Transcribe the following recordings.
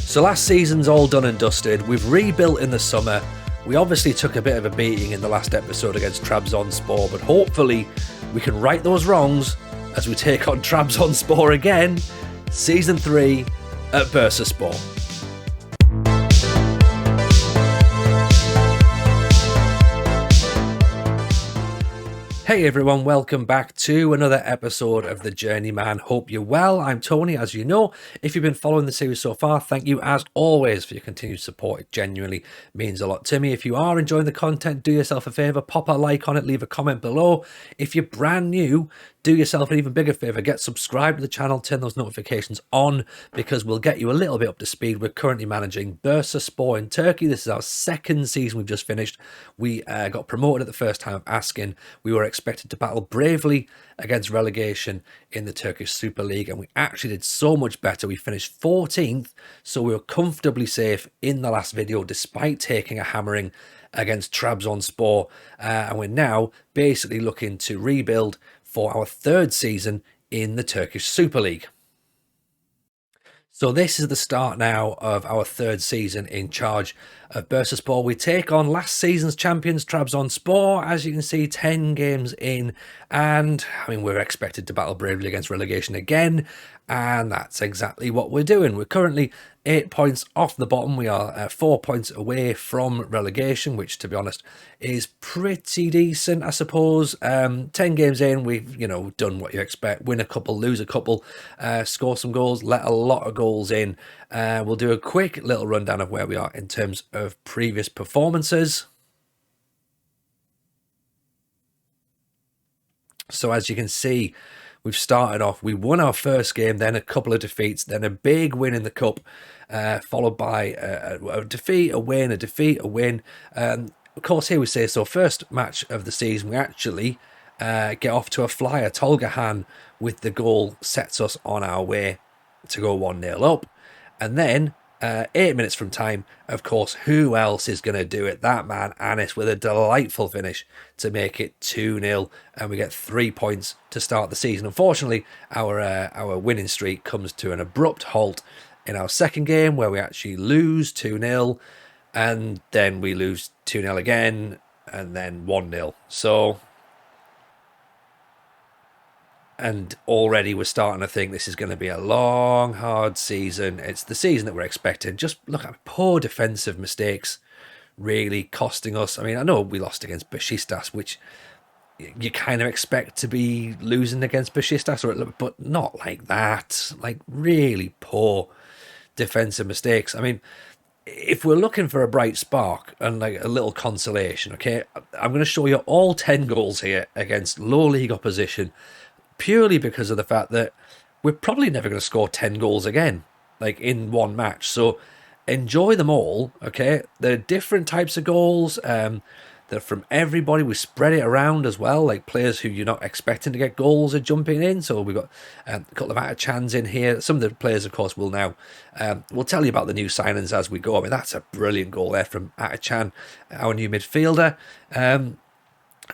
So last season's all done and dusted. We've rebuilt in the summer. We obviously took a bit of a beating in the last episode against Trabzonspor, but hopefully we can right those wrongs as we take on Trabzonspor again, Season 3 at Bursaspor. Hey everyone, welcome back to another episode of the Journeyman. Hope you're well. I'm Tony, as you know. If you've been following the series so far, thank you as always for your continued support. It genuinely means a lot to me. If you are enjoying the content, do yourself a favour, pop a like on it, leave a comment below. If you're brand new, do yourself an even bigger favour, get subscribed to the channel, turn those notifications on, because we'll get you a little bit up to speed. We're currently managing Bursaspor in Turkey. This is our second season we've just finished. We got promoted at the first time of asking. We were expected to battle bravely against relegation in the Turkish Super League, and we actually did so much better. We finished 14th, so we were comfortably safe in the last video despite taking a hammering against Trabzonspor, and we're now basically looking to rebuild for our third season in the Turkish Super League. So this is the start now of our third season in charge of Bursaspor. We take on last season's champions Trabzonspor, as you can see, 10 games in, and I mean, we're expected to battle bravely against relegation again, and that's exactly what we're doing. We're currently 8 points off the bottom. We are 4 points away from relegation, which, to be honest, is pretty decent, I suppose. 10 games in, we've, done what you expect. Win a couple, lose a couple, score some goals, let a lot of goals in. We'll do a quick little rundown of where we are in terms of previous performances. So as you can see, we've started off, we won our first game, then a couple of defeats, then a big win in the cup, followed by a defeat, a win, a defeat, a win. Of course, here we say, so first match of the season, we actually get off to a flyer. Tolgahan with the goal sets us on our way to go 1-0 up. And then 8 minutes from time, of course, who else is going to do it? That man, Anis, with a delightful finish to make it 2-0, and we get 3 points to start the season. Unfortunately, our winning streak comes to an abrupt halt in our second game, where we actually lose 2-0, and then we lose 2-0 again, and then 1-0. So, and already we're starting to think this is going to be a long, hard season. It's the season that we're expecting. Just look at poor defensive mistakes really costing us. I mean, I know we lost against Besiktas, which you kind of expect to be losing against Besiktas, but not like that. Like, really poor defensive mistakes. I mean, if we're looking for a bright spark and like a little consolation, okay, I'm going to show you all 10 goals here against low league opposition, purely because of the fact that we're probably never going to score 10 goals again, like in one match. So enjoy them all, okay? They're different types of goals. They're from everybody. We spread it around as well, like players who you're not expecting to get goals are jumping in. So we've got a couple of Atachans in here. Some of the players, of course, will now, we'll tell you about the new signings as we go. I mean, that's a brilliant goal there from Atachan, our new midfielder.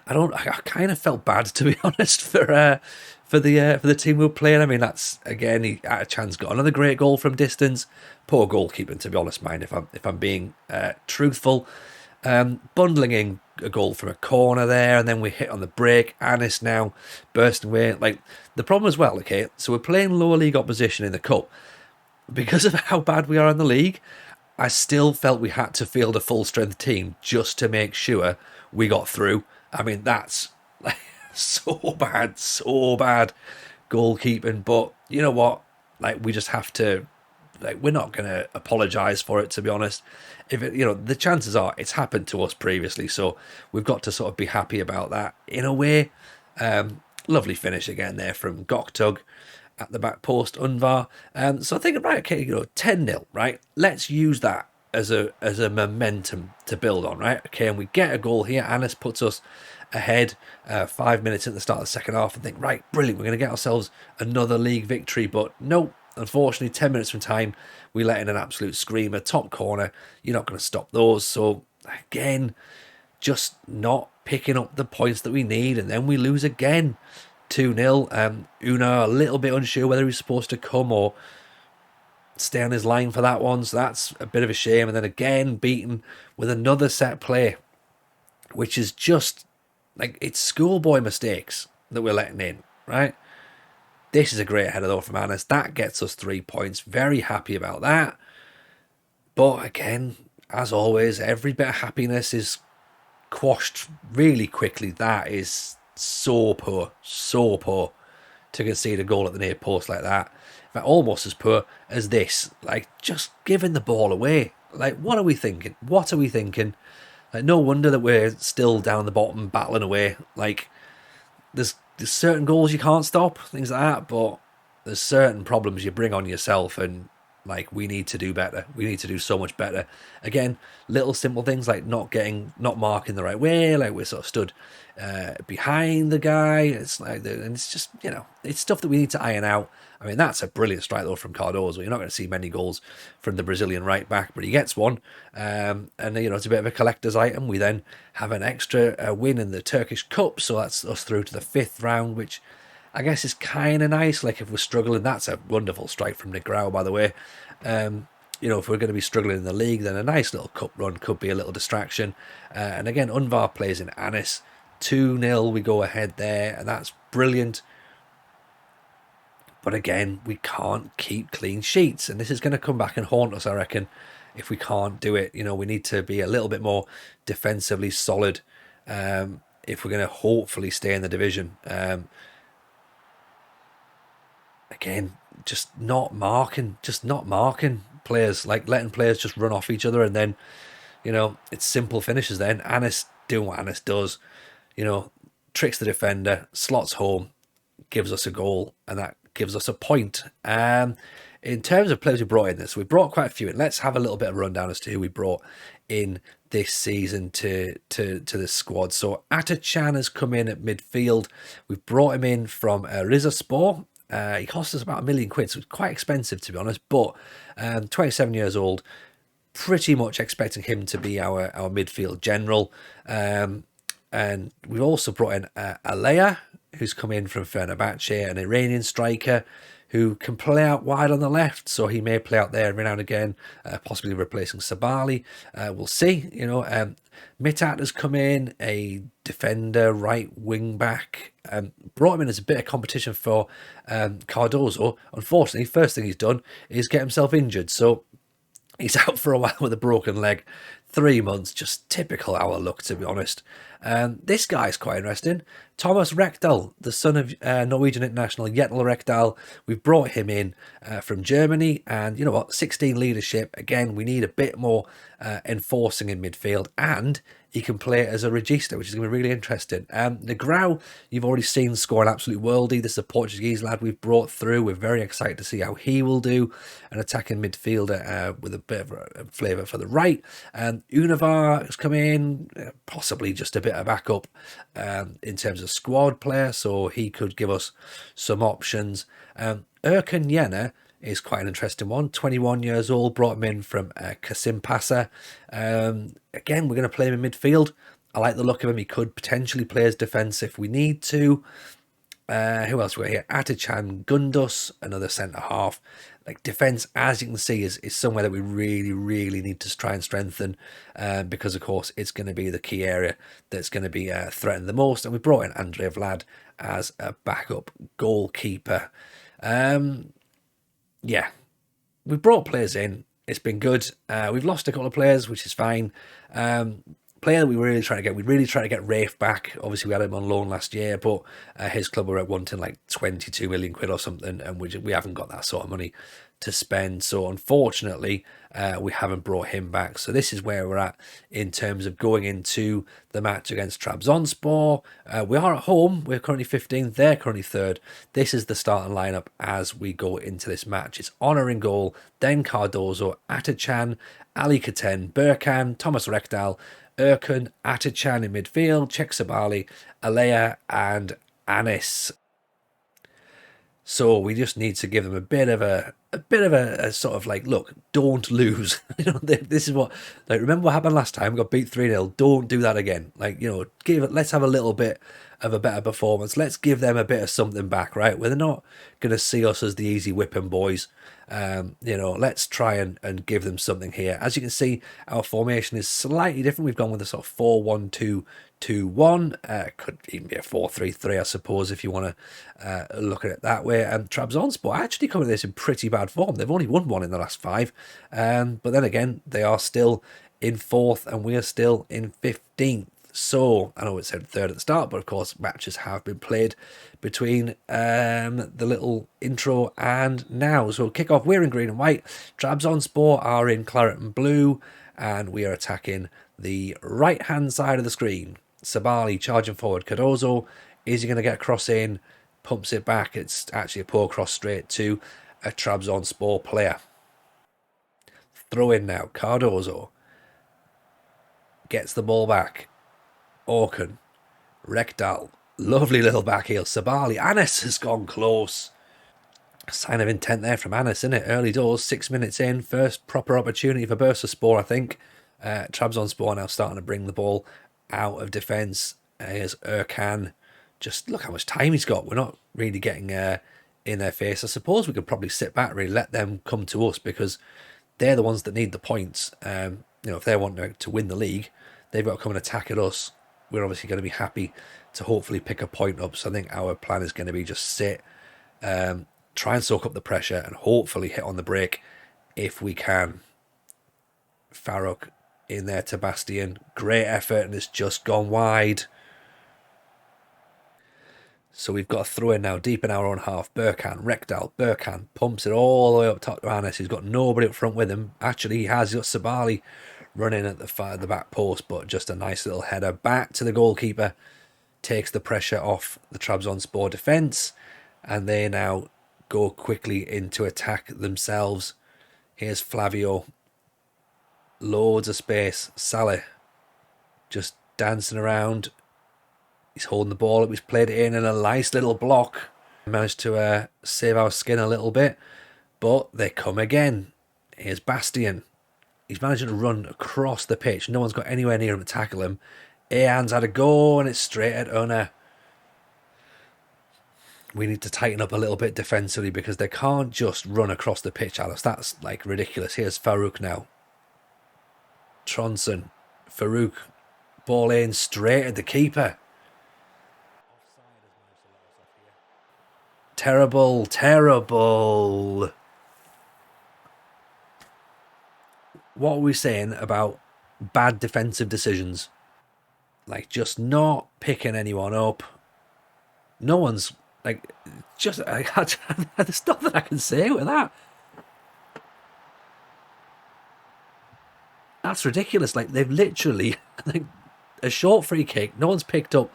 I kind of felt bad, to be honest, for the team we were playing. I mean, that's, again, Atachan's got another great goal from distance. Poor goalkeeping, to be honest, mine, if I'm being truthful. Bundling in a goal from a corner there, and then we hit on the break. Anis now bursting away. Like, the problem as well, okay, so we're playing lower league opposition in the cup. Because of how bad we are in the league, I still felt we had to field a full strength team just to make sure we got through. I mean, that's like so bad goalkeeping. But you know what? Like, we just have to, like, we're not going to apologise for it, to be honest. If it, the chances are it's happened to us previously, so we've got to sort of be happy about that in a way. Lovely finish again there from Göktürk at the back post, Unvar. So I think, right, okay, 10-0, right? Let's use that as a momentum to build on, right? Okay, and we get a goal here. Anis puts us ahead 5 minutes at the start of the second half, and think, right, brilliant, we're going to get ourselves another league victory. But nope, unfortunately, 10 minutes from time, we let in an absolute screamer, top corner. You're not going to stop those. So again, just not picking up the points that we need, and then we lose again, 2-0. Una a little bit unsure whether he's supposed to come or stay on his line for that one, so that's a bit of a shame. And then again, beaten with another set play, which is just like, it's schoolboy mistakes that we're letting in, right? This is a great header though from Anis. That gets us 3 points. Very happy about that. But again, as always, every bit of happiness is quashed really quickly. That is so poor to concede a goal at the near post like that. In fact, almost as poor as this. Like, just giving the ball away. Like, what are we thinking? What are we thinking? Like, no wonder that we're still down the bottom, battling away. Like, there's certain goals you can't stop, things like that, but there's certain problems you bring on yourself, and like, we need to do better. We need to do so much better. Again, little simple things like not marking the right way, like we're sort of stood behind the guy. It's like, and it's just, it's stuff that we need to iron out. I mean, that's a brilliant strike though from Cardozo. You're not going to see many goals from the Brazilian right back, but he gets one, and it's a bit of a collector's item. We then have an extra win in the Turkish Cup, so that's us through to the 5th round, which I guess is kind of nice. Like, if we're struggling, that's a wonderful strike from Nick Grau, by the way. If we're going to be struggling in the league, then a nice little cup run could be a little distraction. And again, Unvar plays in Anis. 2-0, we go ahead there, and that's brilliant. But again, we can't keep clean sheets, and this is going to come back and haunt us, I reckon, if we can't do it. We need to be a little bit more defensively solid if we're going to hopefully stay in the division. Again, just not marking players, like letting players just run off each other, and then, it's simple finishes then. Anis doing what Anis does, tricks the defender, slots home, gives us a goal, and that gives us a point. In terms of players we brought in we brought quite a few in. Let's have a little bit of a rundown as to who we brought in this season to the squad. So Atachan has come in at midfield. We've brought him in from Bursaspor. He cost us about £1 million, so it's quite expensive, to be honest, but 27 years old, pretty much expecting him to be our midfield general. And we've also brought in Alea, who's come in from Fenerbahce, an Iranian striker who can play out wide on the left, so he may play out there every now and again, possibly replacing Sabali. We'll see. Mitat has come in, a defender, right wing back. Brought him in as a bit of competition for Cardozo. Unfortunately, first thing he's done is get himself injured, so he's out for a while with a broken leg. 3 months, just typical our luck, to be honest. This guy's quite interesting. Thomas Rekdal, the son of Norwegian international Jetel Rekdal. We've brought him in from Germany, and you know what? 16 leadership. Again, we need a bit more enforcing in midfield, and he can play as a regista, which is going to be really interesting. Negrão, you've already seen score an absolute worldie. This is a Portuguese lad we've brought through. We're very excited to see how he will do. An attacking midfielder with a bit of a flavour for the right. Unavar has come in, possibly just a bit of backup in terms of squad player, so he could give us some options. Erkan Yena is quite an interesting one. 21 years old, brought him in from Kasimpasa. Again, we're going to play him in midfield. I like the look of him. He could potentially play as defence if we need to. Who else we got here? Atachan Gundus, another centre half. Like, defence, as you can see, is somewhere that we really, really need to try and strengthen, because, of course, it's going to be the key area that's going to be threatened the most. And we brought in Andrej Vlad as a backup goalkeeper. Yeah, we've brought players in. It's been good. We've lost a couple of players, which is fine. Player that we were really trying to get. We really tried to get Rafe back. Obviously, we had him on loan last year, but his club were wanting like 22 million quid or something, and we haven't got that sort of money to spend. So unfortunately, we haven't brought him back. So this is where we're at in terms of going into the match against Trabzonspor. We are at home. We're currently 15th. They're currently 3rd. This is the starting lineup as we go into this match. It's Honor in goal, then Cardozo, Atachan, Ali Katen, Berkan, Thomas Rekdal, Erkan, Atachan in midfield, Sabali, Alea, and Anis. So we just need to give them a bit of a sort of like, look, don't lose. This is what, like, remember what happened last time? We got beat 3-0. Don't do that again. Like, let's have a little bit of a better performance. Let's give them a bit of something back, right? Where they're not going to see us as the easy whipping boys. Let's try and give them something here. As you can see, our formation is slightly different. We've gone with a sort of 4-1-2-2-1. Could even be a 4-3-3, I suppose, if you want to look at it that way. And Trabzonspor actually coming to this in pretty bad form. They've only won one in the last 5. But then again, they are still in 4th and we are still in 15th. So, I know it said 3rd at the start, but of course matches have been played between the little intro and now. So we'll kick off. We're in green and white. Trabzonspor are in claret and blue, and we are attacking the right-hand side of the screen. Sabali charging forward. Cardozo, is he going to get a cross in? Pumps it back. It's actually a poor cross straight to a Trabzonspor player. Throw in now. Cardozo gets the ball back. Orkan, Rekdal, lovely little back heel. Sabali, Anis has gone close. Sign of intent there from Anis, isn't it? Early doors, 6 minutes in, first proper opportunity for Bursaspor, I think. Trabzonspor now starting to bring the ball out of defence. Here's Erkan. Just look how much time he's got. We're not really getting in their face. I suppose we could probably sit back, really let them come to us, because they're the ones that need the points. If they want to win the league, they've got to come and attack at us. We're obviously going to be happy to hopefully pick a point up. So I think our plan is going to be just sit, try and soak up the pressure, and hopefully hit on the break if we can. Faruk in there to Bastian. Great effort, and it's just gone wide. So we've got a throw in now, deep in our own half. Berkan, Rekdal, Berkan pumps it all the way up top to Anis. He's got nobody up front with him. Actually, he has. He's got Sabali running at the back post, but just a nice little header back to the goalkeeper. Takes the pressure off the Trabzonspor defence, and they now go quickly into attack themselves. Here's Flavio. Loads of space. Saleh just dancing around. He's holding the ball up. He's played it in a nice little block. Managed to save our skin a little bit, but they come again. Here's Bastian. He's managing to run across the pitch. No one's got anywhere near him to tackle him. Ayan's had a go, and it's straight at Una. We need to tighten up a little bit defensively, because they can't just run across the pitch, Alice. That's like ridiculous. Here's Faruk now. Tronson. Faruk. Ball in straight at the keeper. Terrible, terrible. What are we saying about bad defensive decisions? Like, just not picking anyone up. No one's, like, just, there's nothing I can say with that. That's ridiculous. Like, they've literally, like, a short free kick. No one's picked up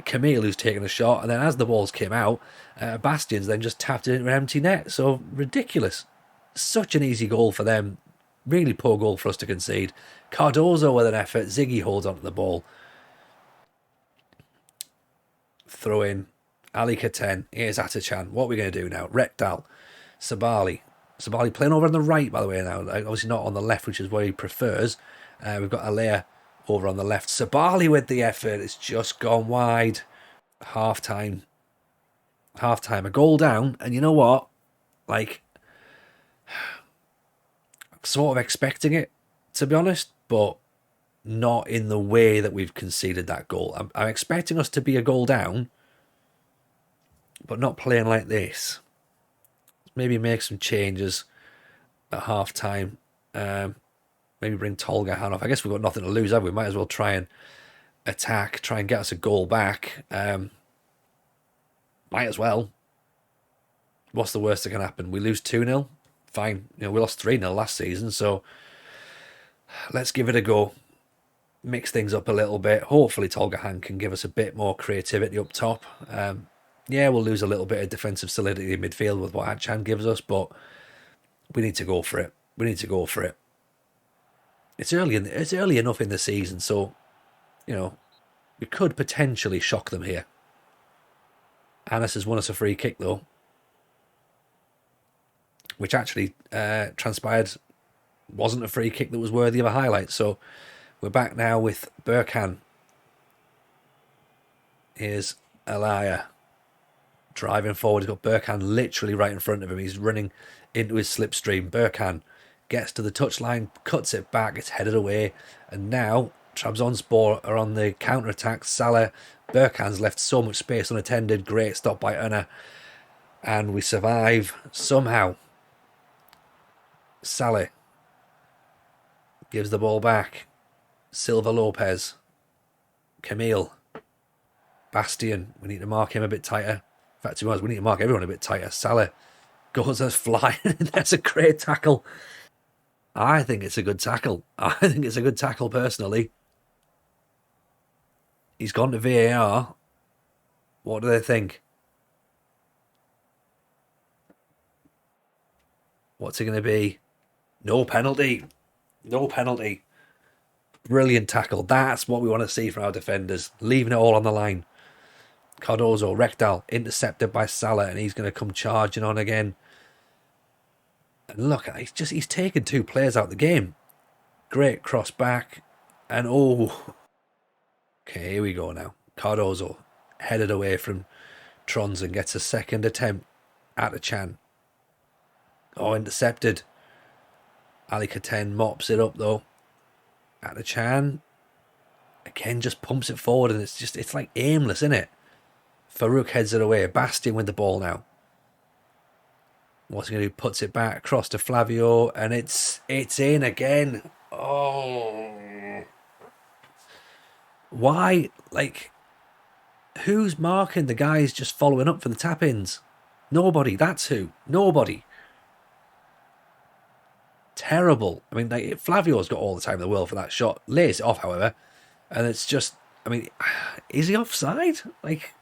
Camille, who's taken a shot. And then as the balls came out, Bastian's then just tapped it into an empty net. So, ridiculous. Such an easy goal for them. Really poor goal for us to concede. Cardozo with an effort. Ziggy holds onto the ball. Throw in. Ali Katen. Here's Atachan. What are we going to do now? Rekdal. Sabali. Sabali playing over on the right, by the way, now. Obviously not on the left, which is where he prefers. We've got Alea over on the left. Sabali with the effort. It's just gone wide. Half time. A goal down. And you know what? Like, sort of expecting it, to be honest, but not in the way that we've conceded that goal. I'm expecting us to be a goal down, but not playing like this. Maybe make some changes at half time. Maybe bring Tolga off. I guess we've got nothing to lose, have we? Might as well try and attack, try and get us a goal back. Might as well. What's the worst that can happen? We lose 2-0. Fine. We lost 3-0 last season, so let's give it a go. Mix things up a little bit. Hopefully Tolgahan can give us a bit more creativity up top. We'll lose a little bit of defensive solidity in midfield with what Achan gives us, but we need to go for it. It's early enough in the season, so we could potentially shock them here. Anis has won us a free kick though, which actually transpired wasn't a free kick that was worthy of a highlight. So we're back now with Berkan. Here's Alaya. driving forward. He's got Burkhan literally right in front of him. He's running into his slipstream. Burkhan gets to the touchline, cuts it back, it's headed away, and now Trabzonspor are on the counter-attack. Salah, Burkhan's left so much space unattended. Great stop by Unna, and we survive somehow. Salah gives the ball back. Silva Lopez, Camille, Bastian. We need to mark him a bit tighter. In fact, to be honest, we need to mark everyone a bit tighter. Salah goes as flying. That's a great tackle. I think it's a good tackle. I think it's a good tackle personally. He's gone to VAR. What do they think? What's it going to be? No penalty. No penalty. Brilliant tackle. That's what we want to see from our defenders. Leaving it all on the line. Cardozo, Rekdal, intercepted by Salah, and he's going to come charging on again. And look, he's taken 2 players out of the game. Great cross back. And oh. Okay, here we go now. Cardozo headed away from Trons and gets a second attempt at a Chan. Oh, intercepted. Ali Katen mops it up though. At the Chan. Again, just pumps it forward, and it's like aimless, isn't it? Farouk heads it away. Bastian with the ball now. What's he going to do? Puts it back across to Flavio, and it's in again. Oh. Why? Like, who's marking the guys just following up for the tap-ins? Nobody. That's who. Nobody. Terrible. I mean, like, Flavio's got all the time in the world for that shot. Lays it off, however. And it's just, I mean, is he offside? Like,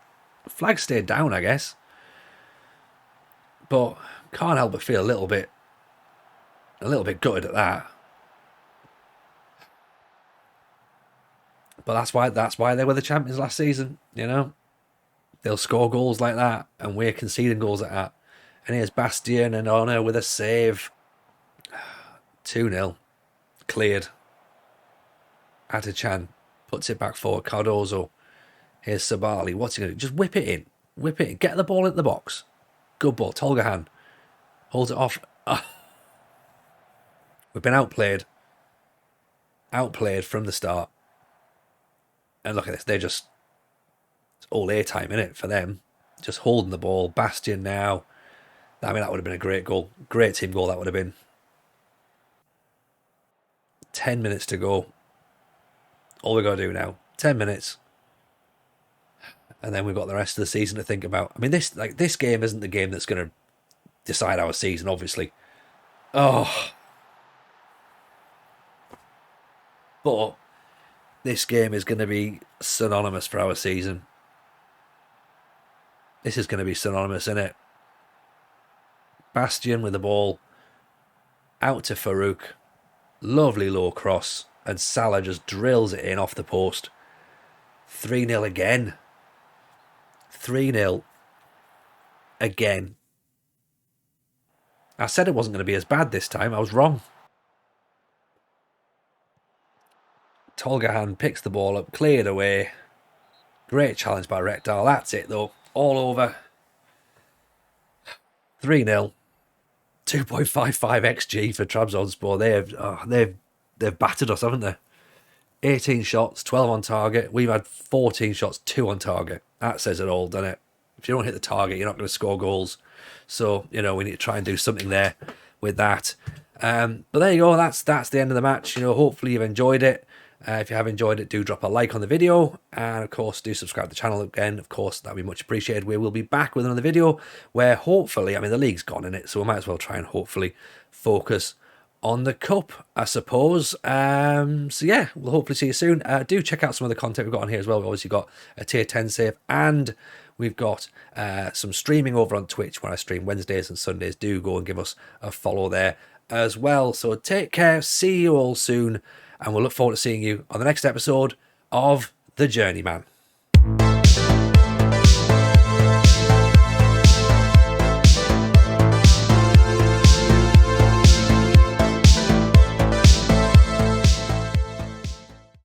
flag stayed down, I guess. But can't help but feel a little bit gutted at that. But that's why they were the champions last season, you know. They'll score goals like that, and we're conceding goals like that. And here's Bastian and Honor with a save. 2-0. Cleared. Atachan puts it back forward. Cardozo. Here's Sabali. What's he going to do? Just whip it in. Whip it in. Get the ball into the box. Good ball. Tolgahan holds it off. Oh. We've been outplayed. Outplayed from the start. And look at this. They're just... It's all airtime, innit, for them. Just holding the ball. Bastian now. I mean, that would have been a great goal. Great team goal that would have been. 10 minutes to go. All we got to do now. 10 minutes. And then we've got the rest of the season to think about. I mean, this game isn't the game that's going to decide our season, obviously. Oh. But this game is going to be synonymous for our season. This is going to be synonymous, isn't it? Bastian with the ball. Out to Farouk. Lovely low cross. And Salah just drills it in off the post. 3-0 again. 3-0 again. I said it wasn't going to be as bad this time. I was wrong. Tolgahan picks the ball up, cleared away. Great challenge by Rekdal. That's it though. All over. 3-0. 2.55 XG for Trabzonspor. They've battered us, haven't they? 18 shots, 12 on target. We've had 14 shots, 2 on target. That says it all, doesn't it? If you don't hit the target, you're not going to score goals. So, you know, we need to try and do something there with that. But there you go. That's the end of the match. You know, hopefully you've enjoyed it. If you have enjoyed it, do drop a like on the video. And, of course, do subscribe to the channel again. Of course, that would be much appreciated. We will be back with another video where hopefully, I mean, the league's gone in it, so we might as well try and hopefully focus on the cup, I suppose. So yeah, we'll hopefully see you soon. Do check out some of the content we've got on here as well. We've obviously got a tier 10 save, and we've got some streaming over on Twitch where I stream Wednesdays and Sundays. Do go and give us a follow there as well. So take care, see you all soon, and we'll look forward to seeing you on the next episode of The Journeyman.